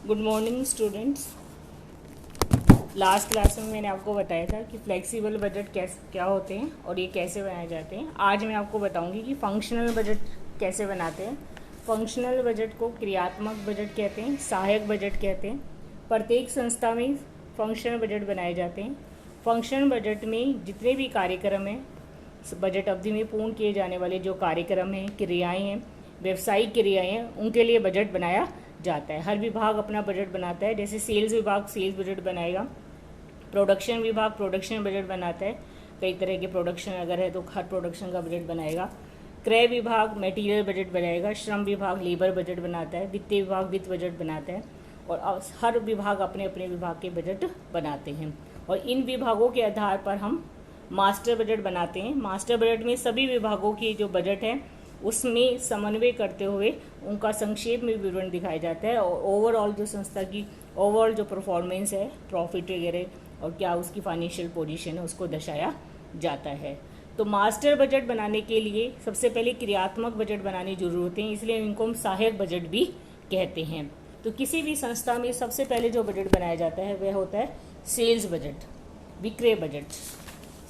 Good morning students. Last class में मैंने आपको बताया था कि फ्लेक्सिबल बजट कैसे क्या होते हैं और ये कैसे बनाए जाते हैं। आज मैं आपको बताऊंगी कि फंक्शनल बजट कैसे बनाते हैं। फंक्शनल बजट को क्रियात्मक बजट कहते हैं, सहायक बजट कहते हैं। प्रत्येक संस्था में फंक्शनल बजट बनाए जाते हैं। फंक्शनल बजट में जितने भी कार्यक्रम हैं, बजट अवधि में पूर्ण किए जाने वाले जो कार्यक्रम हैं, क्रियाएँ हैं, व्यवसायिक क्रियाएँ हैं, उनके लिए बजट बनाया जाता है। हर विभाग अपना बजट बनाता है। जैसे सेल्स विभाग सेल्स बजट बनाएगा, प्रोडक्शन विभाग प्रोडक्शन बजट बनाता है, कई तरह के प्रोडक्शन अगर है तो हर प्रोडक्शन का बजट बनाएगा। क्रय विभाग मटेरियल बजट बनाएगा, श्रम विभाग लेबर बजट बनाता है, वित्त विभाग वित्त बजट बनाता है और हर विभाग अपने अपने विभाग के बजट बनाते हैं। और इन विभागों के आधार पर हम मास्टर बजट बनाते हैं। मास्टर बजट में सभी विभागों की जो बजट है उसमें समन्वय करते हुए उनका संक्षेप में विवरण दिखाया जाता है और ओवरऑल जो संस्था की ओवरऑल जो परफॉर्मेंस है, प्रॉफिट वगैरह और क्या उसकी फाइनेंशियल पोजीशन है, उसको दर्शाया जाता है। तो मास्टर बजट बनाने के लिए सबसे पहले क्रियात्मक बजट बनाने की जरूरत है, इसलिए इनको हम सहायक बजट भी कहते हैं। तो किसी भी संस्था में सबसे पहले जो बजट बनाया जाता है वह होता है सेल्स बजट, विक्रय बजट।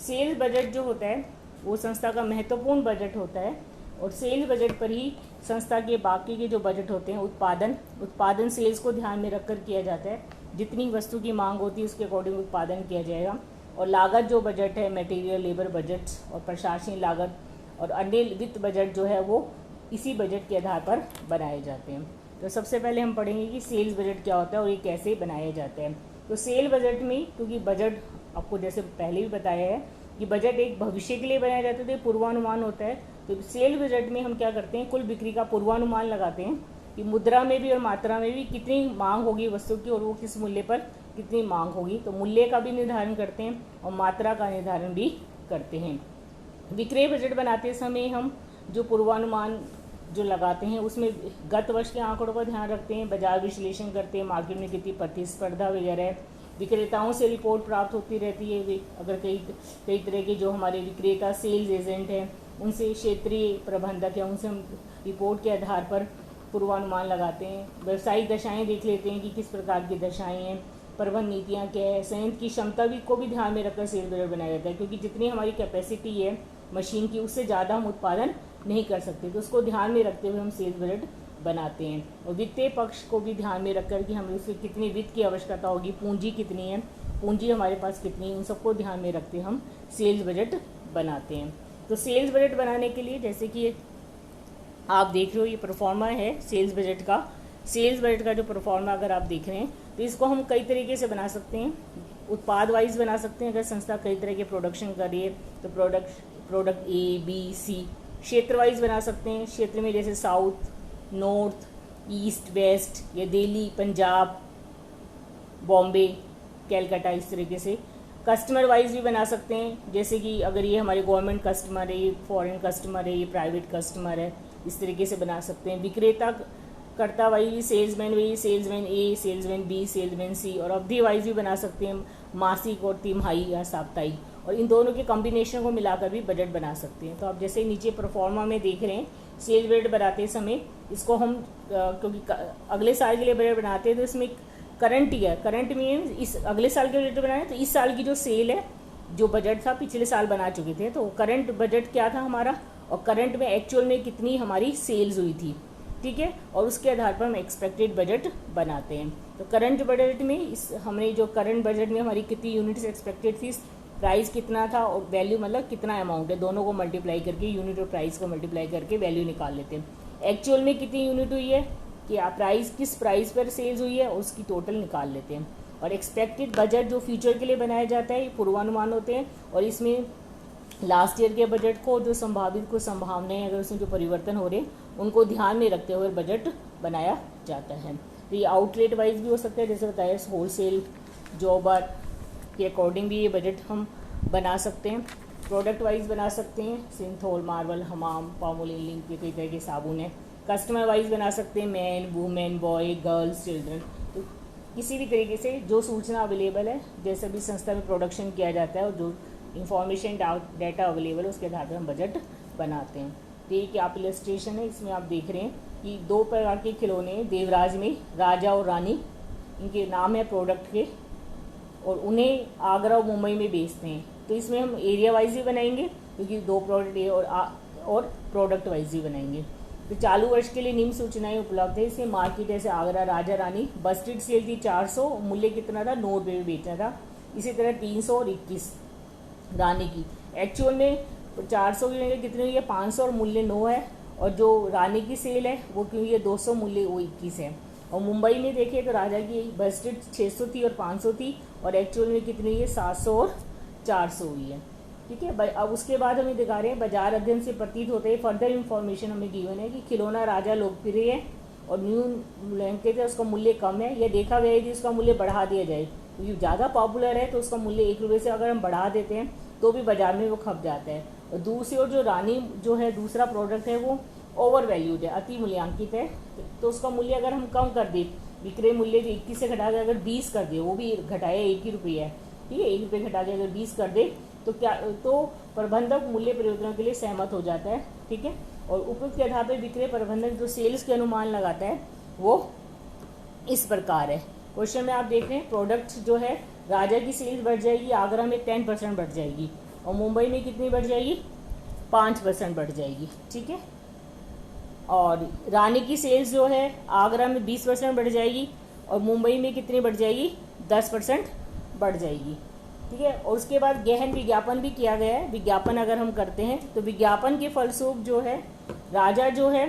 सेल्स बजट जो होता है वो संस्था का महत्वपूर्ण बजट होता है और सेल्स बजट पर ही संस्था के बाकी के जो बजट होते हैं उत्पादन सेल्स को ध्यान में रखकर किया जाता है। जितनी वस्तु की मांग होती है उसके अकॉर्डिंग उत्पादन किया जाएगा। और लागत जो बजट है, मटेरियल लेबर बजट और प्रशासनिक लागत और अन्य वित्त बजट जो है वो इसी बजट के आधार पर बनाए जाते हैं। तो सबसे पहले हम पढ़ेंगे कि सेल्स बजट क्या होता है और ये कैसे बनाया जाता है। तो सेल बजट में, क्योंकि बजट आपको जैसे पहले भी बताया है कि बजट एक भविष्य के लिए बनाया जाता है, तो पूर्वानुमान होता है। तो सेल बजट में हम क्या करते हैं, कुल बिक्री का पूर्वानुमान लगाते हैं कि मुद्रा में भी और मात्रा में भी कितनी मांग होगी वस्तु की और वो किस मूल्य पर कितनी मांग होगी। तो मूल्य का भी निर्धारण करते हैं और मात्रा का निर्धारण भी करते हैं। विक्रय बजट बनाते समय हम जो पूर्वानुमान जो लगाते हैं उसमें गत वर्ष के आंकड़ों का ध्यान रखते हैं, बाजार विश्लेषण करते हैं, मार्केट में कितनी प्रतिस्पर्धा वगैरह, विक्रेताओं से रिपोर्ट प्राप्त होती रहती है। अगर कई तरह के जो हमारे विक्रेता सेल्स एजेंट हैं उनसे, क्षेत्रीय प्रबंधक है, उनसे हम रिपोर्ट के आधार पर पूर्वानुमान लगाते हैं। व्यावसायिक दशाएं देख लेते हैं कि किस प्रकार की दशाएं हैं, प्रबंध नीतियां क्या है, संयंत्र की क्षमता भी को भी ध्यान में रखकर सेल्स बजट बनाया जाता है, क्योंकि जितनी हमारी कैपेसिटी है मशीन की उससे ज़्यादा हम उत्पादन नहीं कर सकते। तो उसको ध्यान में रखते हुए हम सेल्स बजट बनाते हैं। और वित्तीय पक्ष को भी ध्यान में रखकर कि हमें उसकी कितनी वित्त की आवश्यकता होगी, पूंजी कितनी है, पूंजी हमारे पास कितनी है, उन सबको ध्यान में रखते हम सेल्स बजट बनाते हैं। तो सेल्स बजट बनाने के लिए जैसे कि आप देख रहे हो ये परफॉर्मा है सेल्स बजट का। सेल्स बजट का जो परफॉर्मा अगर आप देख रहे हैं तो इसको हम कई तरीके से बना सकते हैं। उत्पाद वाइज बना सकते हैं, अगर संस्था कई तरह के प्रोडक्शन कर रही है तो प्रोडक्ट ए बी सी। क्षेत्र वाइज बना सकते हैं, क्षेत्र में जैसे साउथ, नॉर्थ, ईस्ट, वेस्ट या दिल्ली, पंजाब, बॉम्बे, कैलकाटा, इस तरीके से। कस्टमर वाइज भी बना सकते हैं, जैसे कि अगर ये हमारे गवर्नमेंट कस्टमर है, ये फॉरेन कस्टमर है, ये प्राइवेट कस्टमर है, इस तरीके से बना सकते हैं। विक्रेता कर्ता वाइज सेल्समैन ए, सेल्समैन बी, सेल्समैन सी। और अवधि वाइज भी बना सकते हैं, मासिक और तिमाही या साप्ताहिक, और इन दोनों के कॉम्बिनेशन को मिलाकर भी बजट बना सकते हैं। तो आप जैसे नीचे परफॉर्मा में देख रहे हैं सेल्स बजट बनाते समय इसको हम क्योंकि अगले साल के लिए बजट बनाते हैं तो इसमें करंट ईयर, करंट मीन इस अगले साल के बजट बनाए तो इस साल की जो सेल है, जो बजट था पिछले साल बना चुके थे, तो करंट बजट क्या था हमारा और करंट में एक्चुअल में कितनी हमारी सेल्स हुई थी, ठीक है, और उसके आधार पर हम एक्सपेक्टेड बजट बनाते हैं। तो करंट बजट में हमने जो करंट बजट में हमारी कितनी यूनिट्स एक्सपेक्टेड थी, प्राइस कितना था और वैल्यू मतलब कितना अमाउंट है, दोनों को मल्टीप्लाई करके यूनिट और प्राइस को मल्टीप्लाई करके वैल्यू निकाल लेते हैं। एक्चुअल में कितनी यूनिट हुई है कि प्राइस किस प्राइस पर सेल्स हुई है उसकी टोटल निकाल लेते हैं। और एक्सपेक्टेड बजट जो फ्यूचर के लिए बनाया जाता है ये पूर्वानुमान होते हैं और इसमें लास्ट ईयर के बजट को जो संभावित कुछ संभावनाएं अगर उसमें जो परिवर्तन हो रहे हैं उनको ध्यान में रखते हुए बजट बनाया जाता है। तो ये आउटलेट वाइज भी हो सकता है, जैसे बताया होलसेल जॉबर के अकॉर्डिंग भी ये बजट हम बना सकते हैं। प्रोडक्ट वाइज बना सकते हैं, सिंथोल, मार्बल, हमाम, पामोलिन, लिंक के कई तरह के साबुन है। कस्टमर वाइज बना सकते हैं, man, women, boy, girls, children. तो किसी भी तरीके से जो सूचना अवेलेबल है, जैसे भी संस्था में प्रोडक्शन किया जाता है और जो इंफॉर्मेशन डाटा अवेलेबल है उसके आधार पर हम बजट बनाते हैं। तो ये क्या आप इलस्ट्रेशन है, इसमें आप देख रहे हैं कि दो प्रकार के खिलौने देवराज में राजा और रानी इनके नाम है प्रोडक्ट के, और उन्हें आगरा और मुंबई में बेचते हैं। तो इसमें हम एरिया वाइज ही बनाएंगे क्योंकि दो प्रोडक्ट है, और प्रोडक्ट वाइज ही बनाएंगे। तो चालू वर्ष के लिए निम्न सूचनाएं उपलब्ध है। इसमें मार्केट ऐसे आगरा राजा रानी बस्टेड सेल थी 400, मूल्य कितना था, 9 रुपये में बेचना था। इसी तरह 300 और 21 रानी की, एक्चुअल में 400 की जगह कितनी हुई है, 500 और मूल्य 9 है। और जो रानी की सेल है वो क्यों है 200, मूल्य वो 21 है। और मुंबई में देखें तो राजा की बस्टेड 600 थी और 500 थी, और एक्चुअल में कितनी हुई है 700 और 400 हुई है। ठीक है। अब उसके बाद हमें दिखा रहे हैं बाजार अध्ययन से प्रतीत होते हैं, फर्दर इन्फॉर्मेशन हमें गिवन है कि खिलौना राजा लोकप्रिय है और न्यू ब्लैंकेट है उसका मूल्य कम है। यह देखा गया है कि उसका मूल्य बढ़ा दिया जाए, क्योंकि ज़्यादा पॉपुलर है तो उसका मूल्य 1 रुपये से अगर हम बढ़ा देते हैं तो भी बाजार में वो खप जाता है। और दूसरी ओर जो रानी जो है दूसरा प्रोडक्ट है वो ओवर वैल्यूड है, अति मूल्यांकित है, तो उसका मूल्य अगर हम कम कर दें, विक्रय मूल्य जो 21 से घटा के अगर 20 कर दे, वो भी घटाया 1 ही रुपये है, ठीक है, 1 रुपये घटा के अगर 20 कर दे तो क्या, तो प्रबंधक मूल्य परिवर्तनों के लिए सहमत हो जाता है। ठीक है। और उपयुक्त के आधार पर विक्रय प्रबंधक जो सेल्स के अनुमान लगाता है वो इस प्रकार है। क्वेश्चन में आप देख रहे हैं प्रोडक्ट जो है राजा की सेल्स बढ़ जाएगी, आगरा में 10% बढ़ जाएगी, और मुंबई में कितनी बढ़ जाएगी, 5% बढ़ जाएगी। ठीक है। और रानी की सेल्स जो है आगरा में 20% बढ़ जाएगी, और मुंबई में कितनी बढ़ जाएगी, 10% बढ़ जाएगी। ठीक है। और उसके बाद गहन विज्ञापन भी किया गया है। विज्ञापन अगर हम करते हैं तो विज्ञापन के फलस्वरूप जो है राजा जो है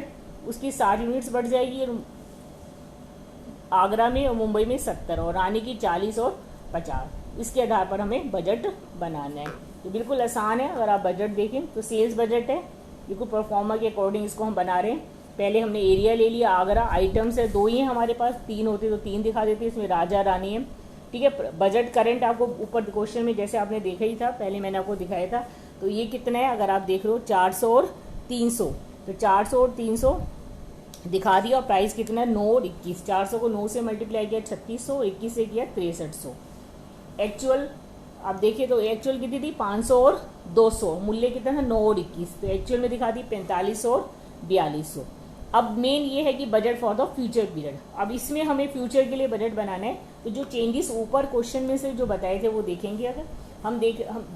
उसकी 60 यूनिट्स बढ़ जाएगी, और आगरा में और मुंबई में 70, और रानी की 40 और 50। इसके आधार पर हमें बजट बनाना है। तो बिल्कुल आसान है। अगर आप बजट देखें तो सेल्स बजट है, बिल्कुल परफॉर्मा के अकॉर्डिंग इसको हम बना रहे हैं। पहले हमने एरिया ले लिया, आगरा, आइटम्स है 2 ही हैं हमारे पास, 3 होते तो 3 दिखा देते, इसमें राजा रानी है। ठीक है। बजट करंट आपको ऊपर क्वेश्चन में जैसे आपने देखा ही था, पहले मैंने आपको दिखाया था। तो ये कितना है, अगर आप देख रहे हो 400 और 300, तो 400 और 300 दिखा दिया। और प्राइस कितना है, 9 और 21। 400 को 9 से मल्टीप्लाई किया 3600, 21 से किया 6300। एक्चुअल आप देखिए तो एक्चुअल कितनी थी, 500 और 200, मूल्य कितना था 9 और 21, तो एक्चुअल में दिखा दी 4500 और 4200। अब मेन ये है कि budget for the future period. अब इसमें हमें फ्यूचर के लिए बजट बनाना है, तो जो चेंजेस ऊपर क्वेश्चन में से जो बताए थे वो देखेंगे। अगर हम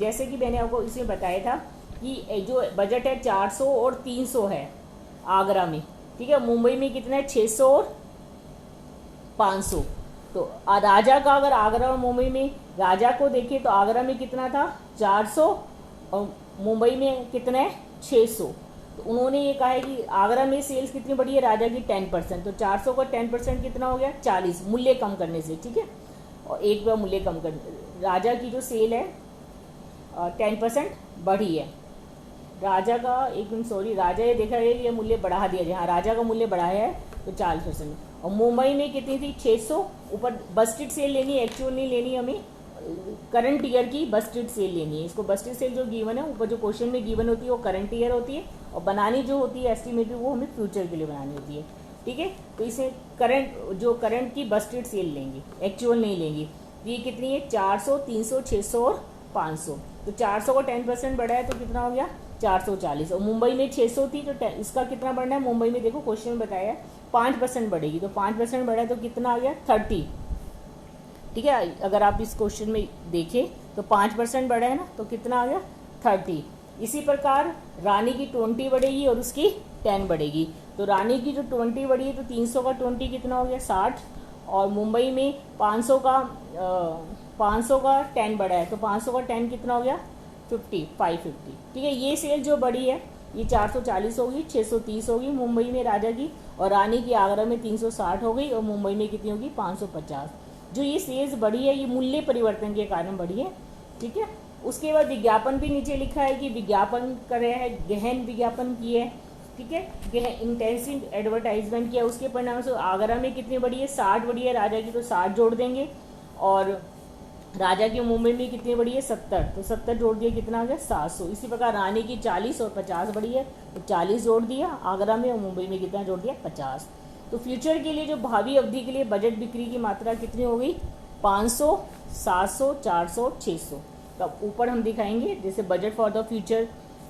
जैसे कि मैंने आपको इसमें बताया था कि जो बजट है 400 और 300 है आगरा में, ठीक है, मुंबई में कितना है 600 और 500। तो राजा का अगर आगरा और मुंबई में राजा को देखें तो आगरा में कितना था 400 और मुंबई में कितना है 600। तो उन्होंने ये कहा है कि आगरा में सेल्स कितनी बढ़ी है, राजा की 10%, तो 400 का 10% कितना हो गया 40, मूल्य कम करने से। ठीक है। और एक बार मूल्य कम कर, राजा की जो सेल है 10% बढ़ी है, राजा का राजा ये देखा है कि ये मूल्य बढ़ा दिया जाए, हाँ राजा का मूल्य बढ़ाया है तो 40%। और मुंबई में कितनी थी 600, ऊपर बस्टेड सेल लेनी है, एक्चुअल नहीं लेनी, हमें करंट ईयर की बस्टेड सेल लेनी है। इसको बस्टेड सेल जो गिवन है ऊपर जो क्वेश्चन में गिवन होती है वो करंट ईयर होती है, और बनानी जो होती है एस्टिमेटेड वो हमें फ्यूचर के लिए बनानी होती है। ठीक है। तो इसे करंट की बस्टेड सेल लेंगे, एक्चुअल नहीं लेंगे। ये कितनी है 400, 300, 600 और 500। तो 400 का 10% बढ़ा है तो कितना हो गया 440। और मुंबई में 600 थी तो इसका कितना बढ़ना है, मुंबई में देखो क्वेश्चन में बताया 5% बढ़ेगी, तो 5% बढ़ा है तो कितना आ गया 30। ठीक है। अगर आप इस क्वेश्चन में देखें तो 5% बढ़ा है ना, तो कितना आ गया 30। इसी प्रकार रानी की 20 बढ़ेगी और उसकी 10 बढ़ेगी। तो रानी की जो 20 बढ़ी है तो 300 का 20 कितना हो गया 60, और मुंबई में 500 का 10 बढ़ा है तो 500 का 10 कितना हो गया 550। ठीक है। ये सेल जो बढ़ी है ये 440 होगी, 630 होगी मुंबई में राजा की, और रानी की आगरा में 360 हो गई, और मुंबई में कितनी होगी 550। जो ये सेल्स बढ़ी है ये मूल्य परिवर्तन के कारण बढ़ी है। ठीक है। उसके बाद विज्ञापन भी नीचे लिखा है कि विज्ञापन कर रहे हैं, गहन विज्ञापन किए है। ठीक है। गहन इंटेंसिव एडवर्टाइजमेंट किया, उसके परिणाम से आगरा में कितनी बढ़ी है 60 बढ़ी है, राजा की तो 60 जोड़ देंगे, और राजा की मुंबई में कितनी बढ़ी है 70, तो 70 जोड़ दिया कितना आ गया 700। इसी प्रकार रानी की 40 और 50 बढ़ी है तो 40 जोड़ दिया आगरा में, और मुंबई में कितना जोड़ दिया 50। तो फ्यूचर के लिए जो भावी अवधि के लिए बजट बिक्री की मात्रा कितनी हो गई 500, 700, 400, 600। तब ऊपर हम दिखाएंगे जैसे budget for the future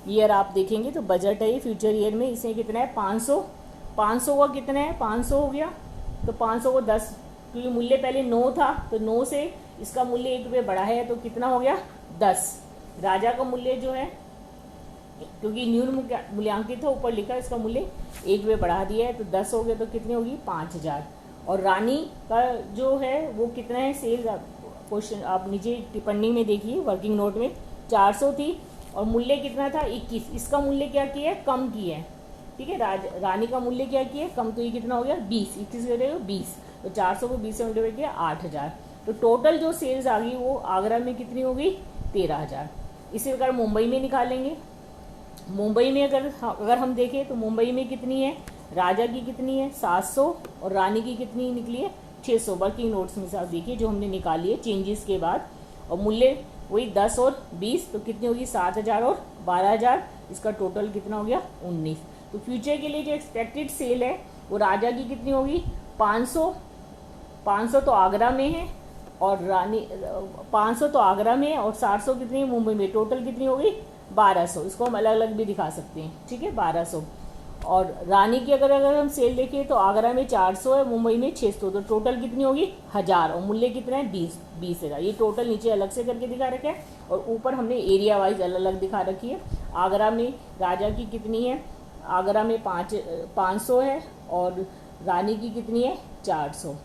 year आप देखेंगे तो बजट है ये फ्यूचर ईयर में, इसमें कितना है 500 का कितना है 500 हो गया, तो 500 को 10 क्योंकि मूल्य पहले 9 था, तो 9 से इसका मूल्य 1 रुपये बढ़ा है, तो कितना हो गया 10। राजा का मूल्य जो है, क्योंकि न्यून मूल्यांकित है, ऊपर लिखा इसका मूल्य 1 रुपये बढ़ा दिया है, तो 10 हो गया, तो कितनी होगी 5000। और रानी का जो है वो कितना है सेल्स, क्वेश्चन आप नीचे टिप्पणी में देखिए वर्किंग नोट में 400 थी और मूल्य कितना था 21। इसका मूल्य क्या किया है, कम किया है, ठीक है। रानी का मूल्य क्या किया है, कम, तो ये कितना हो गया 20, 21 करेगा 20, तो 400 को 20 से मल्टीप्लाई किया 8000। तो टोटल जो सेल्स आ गई वो आगरा में कितनी हो गई 13000। इसी प्रकार मुंबई में निकालेंगे। मुंबई में अगर हम देखें तो मुंबई में कितनी है, राजा की कितनी है 700 और रानी की कितनी निकली है 600। वर्किंग नोट्स में से आप देखिए जो हमने निकाली है चेंजेस के बाद, और मूल्य वही 10 और 20, तो कितनी होगी 7000 और 12000, इसका टोटल कितना हो गया 19। तो फ्यूचर के लिए जो एक्सपेक्टेड सेल है वो राजा की कितनी होगी 500 तो आगरा में है, और रानी 500 तो आगरा में है, और 700 कितनी है मुंबई में, टोटल कितनी होगी 1200। इसको हम अलग अलग भी दिखा सकते हैं, ठीक है 1200। और रानी की अगर हम सेल देखें तो आगरा में 400 है, मुंबई में 600, तो टोटल कितनी होगी 1000, और मूल्य कितना है 20,000। ये टोटल नीचे अलग से करके दिखा रखा है, और ऊपर हमने एरिया वाइज अलग अलग दिखा रखी है। आगरा में राजा की कितनी है, आगरा में 500 है, और रानी की कितनी है 400,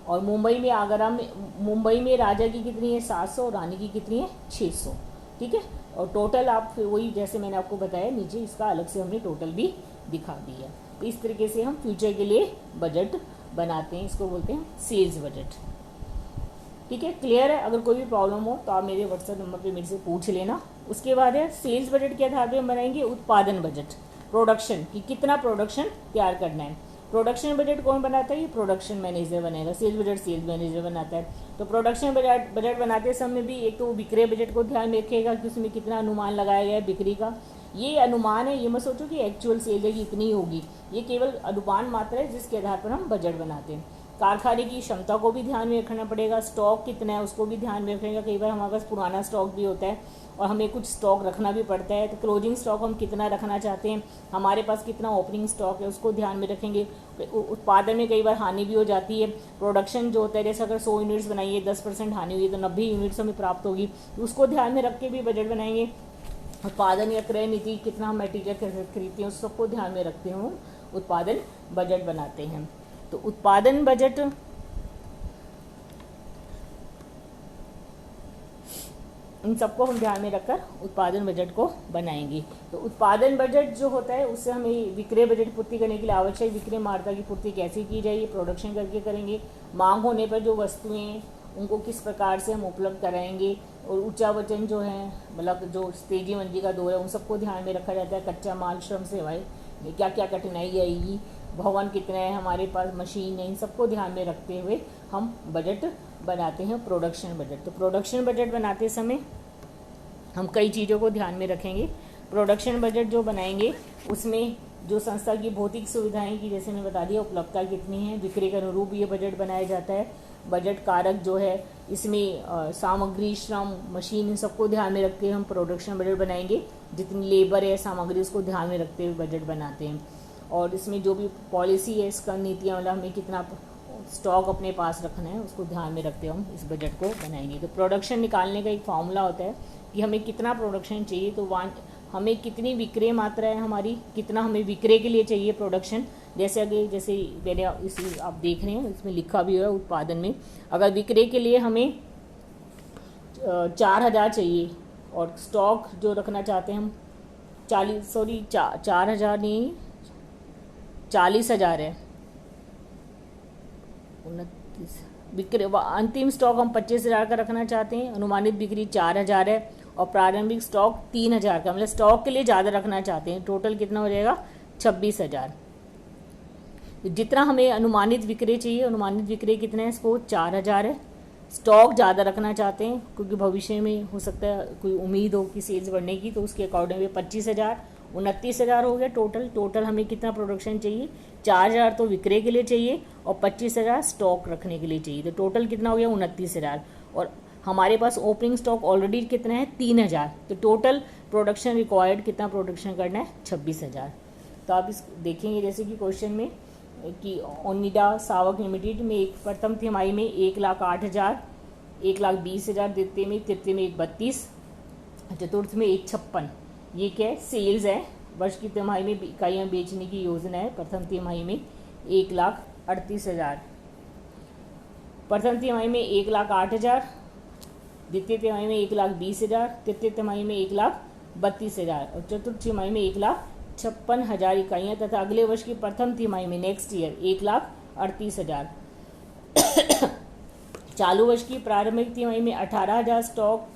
और मुंबई में राजा की कितनी है 700 और रानी की कितनी है 600, ठीक है। और टोटल आप फिर वही जैसे मैंने आपको बताया नीचे इसका अलग से हमने टोटल भी दिखा दिया। तो इस तरीके से हम फ्यूचर के लिए बजट बनाते हैं, इसको बोलते हैं सेल्स बजट, ठीक है। क्लियर है? अगर कोई भी प्रॉब्लम हो तो आप मेरे व्हाट्सएप नंबर पे मेरे से पूछ लेना। उसके बाद है सेल्स बजट के आधार पर हम बनाएंगे उत्पादन बजट, प्रोडक्शन की कितना प्रोडक्शन तैयार करना है। प्रोडक्शन बजट कौन बनाता है, ये प्रोडक्शन मैनेजर बनेगा, सेल्स बजट सेल्स मैनेजर बनाता है। तो प्रोडक्शन बजट बनाते समय भी एक तो विक्रय बजट को ध्यान में रखेगा कि उसमें कितना अनुमान लगाया गया है बिक्री का। ये अनुमान है, ये मत सोचो कि एक्चुअल सेल है कि इतनी होगी, ये केवल अनुमान मात्र है जिसके आधार पर हम बजट बनाते हैं। कारखाने की क्षमता को भी ध्यान में रखना पड़ेगा, स्टॉक कितना है उसको भी ध्यान में रखेगा। कई बार हमारे पास पुराना स्टॉक भी होता है और हमें कुछ स्टॉक रखना भी पड़ता है, तो क्लोजिंग स्टॉक हम कितना रखना चाहते हैं, हमारे पास कितना ओपनिंग स्टॉक है उसको ध्यान में रखेंगे। उत्पादन में कई बार हानि भी हो जाती है। प्रोडक्शन जो होता है, जैसे अगर 100 यूनिट्स बनाइए 10% हानि हुई तो 90 यूनिट्स हमें प्राप्त होगी, उसको ध्यान में रख के भी बजट बनाएंगे। उत्पादन या क्रय नीति, कितना हम मटीरियल खरीदते हैं उस सबको ध्यान में रखते हुए उत्पादन बजट बनाते हैं। तो उत्पादन बजट इन सबको हम ध्यान में रखकर उत्पादन बजट को बनाएंगे। तो उत्पादन बजट जो होता है उससे हमें विक्रय बजट पूर्ति करने के लिए आवश्यक विक्रय मात्रा की पूर्ति कैसे की जाए, प्रोडक्शन करके करेंगे। मांग होने पर जो वस्तुएं उनको किस प्रकार से हम उपलब्ध कराएंगे, और ऊंचा वचन जो है मतलब जो तेजी मंदी का दौर है उन सबको ध्यान में रखा जाता है। कच्चा माल, श्रम, सेवाएं में क्या क्या कठिनाई आएगी, भवन कितने हैं हमारे पास, मशीन है, इन सबको ध्यान में रखते हुए हम बजट बनाते हैं प्रोडक्शन बजट। तो प्रोडक्शन बजट बनाते समय हम कई चीज़ों को ध्यान में रखेंगे। प्रोडक्शन बजट जो बनाएंगे उसमें जो संस्था की भौतिक सुविधाएं की, जैसे मैं बता दिया, उपलब्धता कितनी है, बिक्री के अनुरूप ये बजट बनाया जाता है। बजट कारक जो है इसमें सामग्री, श्रम, मशीन, इन सबको ध्यान में रखते हुए हम प्रोडक्शन बजट बनाएंगे। जितनी लेबर है, सामग्री, उसको ध्यान में रखते हुए बजट बनाते हैं। और इसमें जो भी पॉलिसी है, इसका नीतियाँ, मतलब हमें कितना स्टॉक अपने पास रखना है उसको ध्यान में रखते हुए हम इस बजट को बनाएंगे। तो प्रोडक्शन निकालने का एक फॉर्मूला होता है कि हमें कितना प्रोडक्शन चाहिए, तो हमें कितनी विक्रय मात्रा है हमारी, कितना हमें विक्रय के लिए चाहिए प्रोडक्शन। जैसे मैंने इसी आप देख रहे हैं इसमें लिखा भी है उत्पादन में, अगर विक्रय के लिए हमें 4000 चाहिए और स्टॉक जो रखना चाहते हैं हम 4000 नहीं 40,000 है, 29 विक्रय, अंतिम स्टॉक हम 25,000 का रखना चाहते हैं, अनुमानित बिक्री 4000 है और प्रारंभिक स्टॉक 3000 का, मतलब स्टॉक के लिए ज़्यादा रखना चाहते हैं। टोटल कितना हो जाएगा 26,000। जितना हमें अनुमानित विक्रय चाहिए, अनुमानित विक्रय कितना है, इसको 4000 है। स्टॉक ज़्यादा रखना चाहते हैं क्योंकि भविष्य में हो सकता है कोई उम्मीद हो कि सेल्स बढ़ने की, तो उसके अकॉर्डिंग में 25,000, 29,000 हो गया टोटल हमें कितना प्रोडक्शन चाहिए, 4000 तो विक्रय के लिए चाहिए और 25,000 स्टॉक रखने के लिए चाहिए। तो टोटल कितना हो गया 29,000, और हमारे पास ओपनिंग स्टॉक ऑलरेडी कितना है 3000, तो टोटल प्रोडक्शन रिक्वायर्ड कितना प्रोडक्शन करना है 26,000। तो आप इस देखेंगे जैसे कि क्वेश्चन में कि ओनिडा सावक लिमिटेड में एक प्रथम तिमाही में 1,08,000, 1,20,000, तृतीय में 1,32, चतुर्थ में 1,56। ये क्या है? सेल्स है। वर्ष की तिमाही में इकाइयाँ बेचने की योजना है। प्रथम तिमाही में 1,38,000, प्रथम तिमाही में 1,08,000, द्वितीय तिमाही में 1,20,000, तृतीय तिमाही में 1,32,000 और चतुर्थ तिमाही में 1,56,000 इकाइयाँ तथा अगले वर्ष की प्रथम तिमाही में नेक्स्ट ईयर 1,38,000। चालू वर्ष की प्रारंभिक तिमाही में 18,000 स्टॉक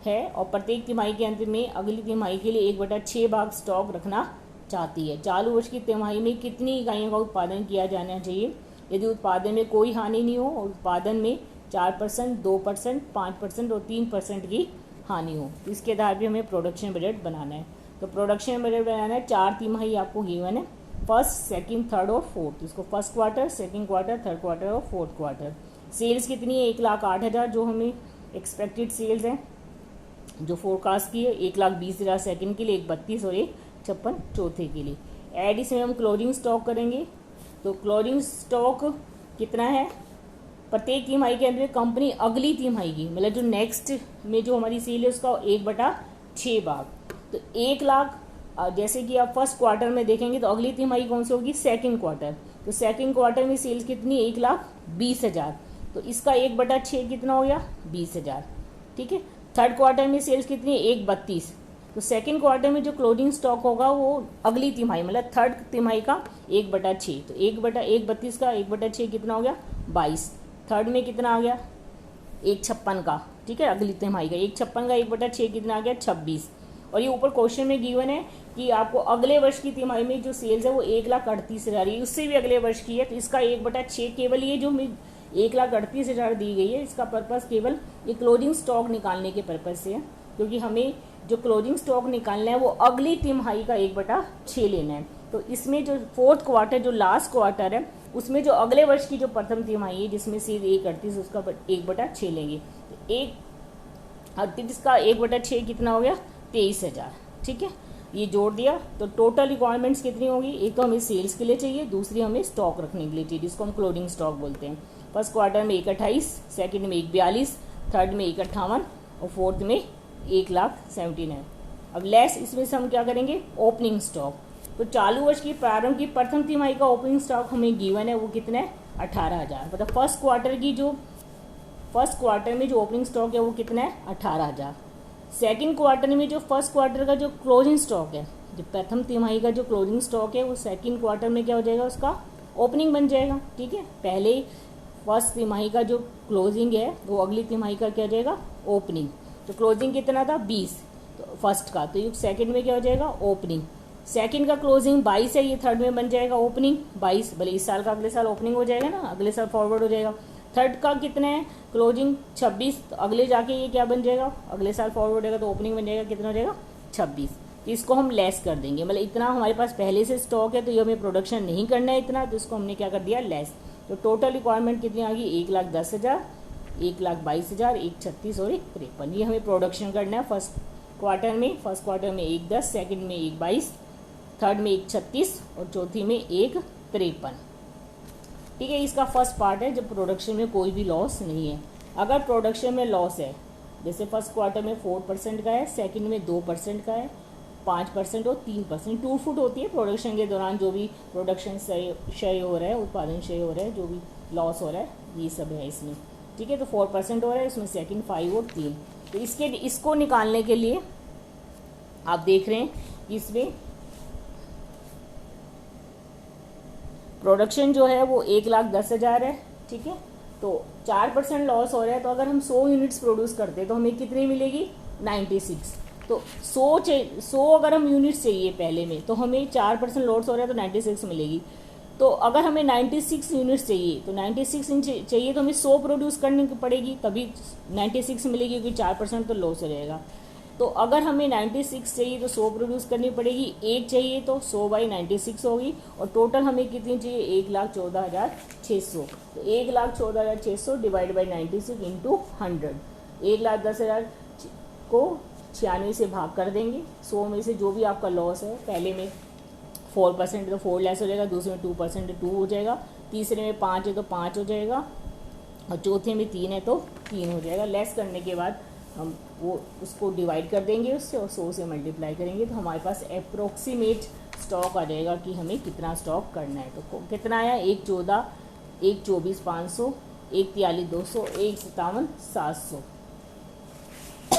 है और प्रत्येक तिमाही के अंत में अगली तिमाही के लिए 1/6 भाग स्टॉक रखना चाहती है। चालू वर्ष की तिमाही में कितनी इकाइयों का उत्पादन किया जाना चाहिए? यदि उत्पादन में कोई हानि नहीं हो और उत्पादन में 4%, 2%, 5% और 3% की हानि हो, तो इसके आधार पर हमें प्रोडक्शन बजट बनाना है। तो प्रोडक्शन बजट बनाना है, 4 तिमाही आपको गिवन है, फर्स्ट, सेकंड, थर्ड और फोर्थ। इसको first quarter, second quarter, third quarter और फोर्थ क्वार्टर। सेल्स कितनी है? 1,08,000 जो हमें एक्सपेक्टेड सेल्स है, जो फोरकास्ट की है। 1,20,000 सेकंड के लिए, 1,32 और 1,56 चौथे के लिए। ऐड इसमें हम क्लोजिंग स्टॉक करेंगे। तो क्लोजिंग स्टॉक कितना है? प्रत्येक तिमाही के अंदर कंपनी अगली तिमाही की, मतलब जो नेक्स्ट में जो हमारी सेल है उसका 1/6 भाग। तो 1,00,000, जैसे कि आप फर्स्ट क्वार्टर में देखेंगे तो अगली तिमाही कौन सी होगी? Second quarter. तो सेकंड क्वार्टर में सेल्स कितनी? 1,20,000। तो इसका 1/6 कितना हो गया? 20,000। ठीक है। थर्ड क्वार्टर में सेल्स कितनी है? 1,32। तो सेकंड क्वार्टर में जो क्लोजिंग स्टॉक होगा वो अगली तिमाही, मतलब थर्ड तिमाही का 1/6। तो 1/32 का 1/6 कितना हो गया? 22। थर्ड में कितना आ गया? 1,56 का। ठीक है, अगली तिमाही का 1,56 का 1/6 कितना आ गया? 26। और ये ऊपर क्वेश्चन में गिवन है कि आपको अगले वर्ष की तिमाही में जो सेल्स है वो 1,38,000 है, उससे भी अगले वर्ष की है। तो इसका 1/6 केवल ये जो 1,38,000 दी गई है, इसका पर्पस केवल ये क्लोजिंग स्टॉक निकालने के पर्पज से है, क्योंकि हमें जो क्लोजिंग स्टॉक निकालना है वो अगली तिमाही का 1/6 लेना है। तो इसमें जो फोर्थ क्वार्टर, जो लास्ट क्वार्टर है, उसमें जो अगले वर्ष की जो प्रथम तिमाही है जिसमें से 1/38 उसका 1/6 लेंगे। तो 1/38 का 1/6 कितना हो गया? 23,000। ठीक है, ये जोड़ दिया तो टोटल रिक्वायरमेंट्स कितनी होगी? एक तो हमें सेल्स के लिए चाहिए, दूसरी हमें स्टॉक रखने के लिए चाहिए, जिसको हम क्लोजिंग स्टॉक बोलते हैं। फर्स्ट क्वार्टर में 1,28, सेकंड में 1,42, थर्ड में 1,58 और फोर्थ में 1,79। अब लेस इसमें से हम क्या करेंगे? Opening stock. तो चालू वर्ष की प्रारंभ की प्रथम तिमाही का ओपनिंग स्टॉक हमें गिवन है, वो कितना है? 18,000। मतलब फर्स्ट क्वार्टर में जो ओपनिंग स्टॉक है वो कितना है? 18,000। सेकंड क्वार्टर में जो फर्स्ट क्वार्टर का जो क्लोजिंग स्टॉक है, जो प्रथम तिमाही का जो क्लोजिंग स्टॉक है वो सेकंड क्वार्टर में क्या हो जाएगा? उसका ओपनिंग बन जाएगा। ठीक है, पहले फर्स्ट तिमाही का जो क्लोजिंग है वो अगली तिमाही का क्या हो जाएगा? ओपनिंग। तो क्लोजिंग कितना था? 20 तो फर्स्ट का, तो ये सेकंड में क्या हो जाएगा? ओपनिंग। सेकंड का क्लोजिंग 22 है, ये थर्ड में बन जाएगा ओपनिंग 22। भले इस साल का अगले साल ओपनिंग हो जाएगा ना, अगले साल फॉरवर्ड हो जाएगा। थर्ड का कितना है? क्लोजिंग 26, तो अगले जाके ये क्या बन जाएगा? अगले साल फॉरवर्ड हो जाएगा तो ओपनिंग बन जाएगा, कितना हो जाएगा? 26। तो इसको हम लेस कर देंगे, मतलब इतना हमारे पास पहले से स्टॉक है तो ये हमें प्रोडक्शन नहीं करना है इतना, तो इसको हमने क्या कर दिया? लेस। तो टोटल रिक्वायरमेंट कितनी आ गई? 1,10,000, 1,22,000, 1,36 और 1,53। ये हमें प्रोडक्शन करना है फर्स्ट क्वार्टर में 1,10, सेकंड में 1,22, थर्ड में 1,36 और चौथी में 1,53। ठीक है, इसका फर्स्ट पार्ट है जब प्रोडक्शन में कोई भी लॉस नहीं है। अगर प्रोडक्शन में लॉस है, जैसे फर्स्ट क्वार्टर में 4% का है, सेकंड में 2% का है, 5% और 3%, 2 फुट होती है प्रोडक्शन के दौरान जो भी प्रोडक्शन क्षय हो रहा है, उत्पादन क्षय हो रहा है, जो भी लॉस हो रहा है, ये सब है इसमें। ठीक है, तो 4% हो रहा है, इसमें सेकंड 5 और 3। तो इसको निकालने के लिए आप देख रहे हैं कि इसमें प्रोडक्शन जो है वो 1,10,000 है। ठीक है, तो 4% लॉस हो रहा है, तो अगर हम 100 यूनिट्स प्रोड्यूस करते हैं तो हमें कितनी मिलेगी? 96। तो 100 अगर हम यूनिट्स चाहिए पहले में, तो हमें 4% लॉस हो रहा है तो 96 मिलेगी। तो अगर हमें 96 यूनिट्स चाहिए, तो 96 चाहिए तो हमें 100 प्रोड्यूस करनी पड़ेगी, तभी 96 मिलेगी, क्योंकि 4% तो लॉस हो जाएगा। तो अगर हमें 96 चाहिए तो 100 प्रोड्यूस करनी पड़ेगी, 1 चाहिए तो 100/96 होगी, और टोटल हमें कितनी चाहिए? 1,14,600। तो 1,14,600 डिवाइड बाई 96 इंटू 100। 1,10,000 को 96 से भाग कर देंगे। 100 में से जो भी आपका लॉस है, पहले में 4% है तो 4 लेस हो जाएगा, दूसरे में 2% है 2 हो जाएगा, तीसरे में 5 है तो 5 हो जाएगा, और चौथे में 3 है तो 3 हो जाएगा। लेस करने के बाद हम वो उसको डिवाइड कर देंगे उससे और 100 से मल्टीप्लाई करेंगे तो हमारे पास अप्रोक्सीमेट स्टॉक आ जाएगा कि हमें कितना स्टॉक करना है। तो कितना आया, 1 14, 1 24 500, 1 43 200, 1 57 700।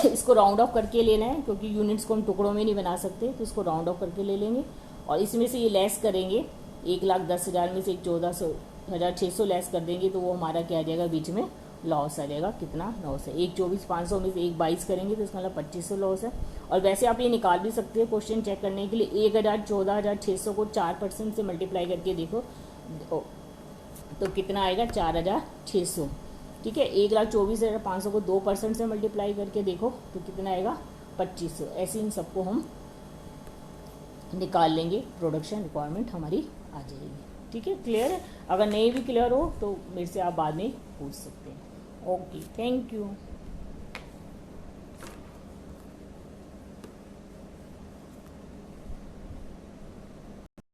इसको राउंड ऑफ करके लेना है क्योंकि यूनिट्स को हम टुकड़ों में नहीं बना सकते, तो इसको राउंड ऑफ करके ले लेंगे और इसमें से ये लेस करेंगे। 1,10,000 में से 14,600 लेस कर देंगे तो वो हमारा क्या आ जाएगा, बीच में लॉस आ जाएगा। कितना लॉस है, 1 24 500 में से 1 22 करेंगे तो इसका मतलब 2500 लॉस है। और वैसे आप ये निकाल भी सकते हैं क्वेश्चन चेक करने के लिए। 1,000 14,600 को 4% से मल्टीप्लाई करके देखो तो कितना आएगा, 4,600। ठीक है, 1,24,500 को 2% से मल्टीप्लाई करके देखो तो कितना आएगा, 2500। ऐसे इन सबको हम निकाल लेंगे, प्रोडक्शन रिक्वायरमेंट हमारी आ जाएगी। ठीक है, क्लियर है। अगर नहीं भी क्लियर हो तो मेरे से आप बाद में पूछ सकते हैं। Okay, thank you.